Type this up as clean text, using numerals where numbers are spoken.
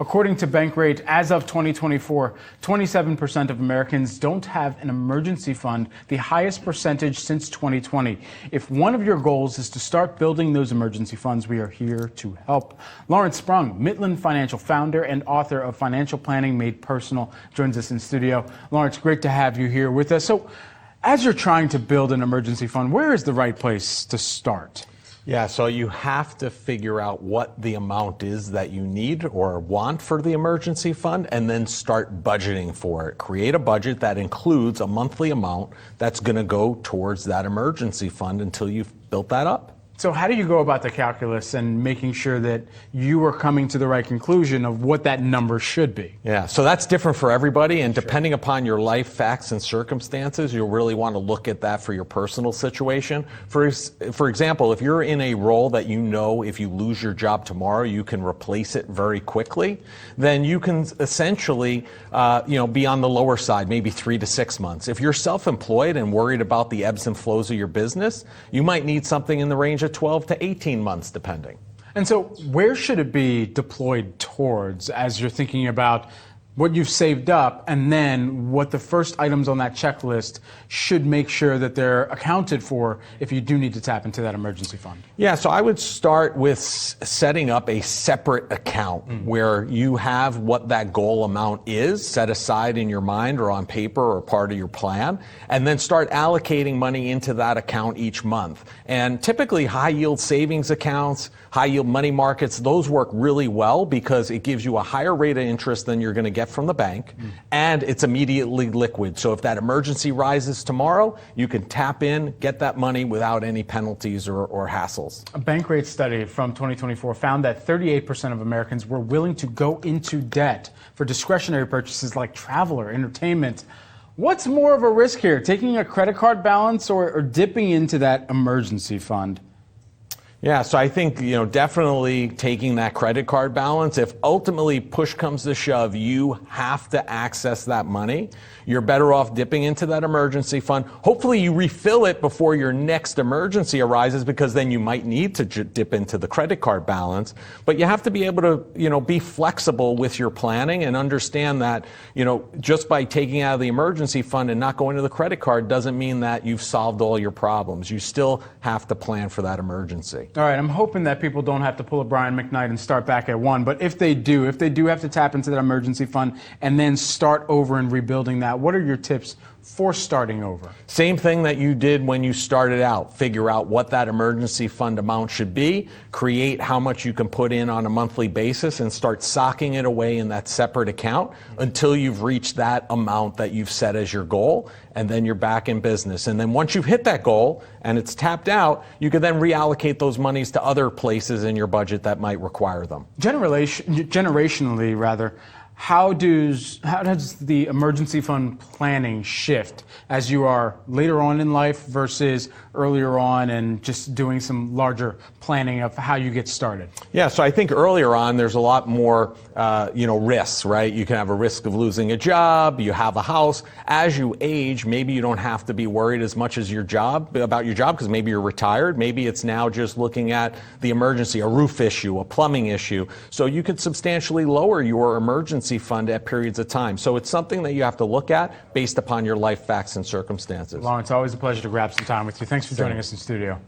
According to Bankrate, as of 2024, 27% of Americans don't have an emergency fund, the highest percentage since 2020. If one of your goals is to start building those emergency funds, we are here to help. Lawrence Sprung, Mitlin Financial founder and author of Financial Planning Made Personal, joins us in studio. Lawrence, great to have you here with us. So, as you're trying to build an emergency fund, where is the right place to start? Yeah, so you have to figure out what the amount is that you need or want for the emergency fund and then start budgeting for it. Create a budget that includes a monthly amount that's going to go towards that emergency fund until you've built that up. So how do you go about the calculus and making sure that you are coming to the right conclusion of what that number should be? Yeah, so that's different for everybody, and depending upon your life facts and circumstances, you'll really want to look at that for your personal situation. For example, if you're in a role that you know if you lose your job tomorrow, you can replace it very quickly, then you can essentially be on the lower side, maybe 3 to 6 months. If you're self-employed and worried about the ebbs and flows of your business, you might need something in the range of 12 to 18 months, depending. And so where should it be deployed towards as you're thinking about what you've saved up and then what the first items on that checklist should make sure that they're accounted for if you do need to tap into that emergency fund? Yeah, so I would start with setting up a separate account where you have what that goal amount is set aside in your mind or on paper or part of your plan, and then start allocating money into that account each month. And typically high yield savings accounts, high yield money markets, those work really well because it gives you a higher rate of interest than you're going to get from the bank, and it's immediately liquid. So if that emergency rises tomorrow, you can tap in, get that money without any penalties or hassles. A Bankrate study from 2024 found that 38% of Americans were willing to go into debt for discretionary purchases like travel or entertainment. What's more of a risk here, taking a credit card balance or dipping into that emergency fund? Yeah, so I think, definitely taking that credit card balance. If ultimately push comes to shove, you have to access that money, you're better off dipping into that emergency fund. Hopefully you refill it before your next emergency arises, because then you might need to dip into the credit card balance. But you have to be able to, be flexible with your planning and understand that, just by taking out of the emergency fund and not going to the credit card doesn't mean that you've solved all your problems. You still have to plan for that emergency. All right, I'm hoping that people don't have to pull a Brian McKnight and start back at one, but if they do have to tap into that emergency fund and then start over and rebuilding that, what are your tips for starting over? Same thing that you did when you started out. Figure out what that emergency fund amount should be, create how much you can put in on a monthly basis, and start socking it away in that separate account until you've reached that amount that you've set as your goal, and then you're back in business. And then once you've hit that goal and it's tapped out, you can then reallocate those monies to other places in your budget that might require them. Generationally, rather, how does the emergency fund planning shift as you are later on in life versus earlier on and just doing some larger planning of how you get started? Yeah, so I think earlier on there's a lot more risks, right? You can have a risk of losing a job, you have a house. As you age, maybe you don't have to be worried as much as about your job because maybe you're retired. Maybe it's now just looking at the emergency, a roof issue, a plumbing issue. So you could substantially lower your emergency fund at periods of time. So it's something that you have to look at based upon your life facts and circumstances. Lawrence, always a pleasure to grab some time with you. Thanks for joining us in studio.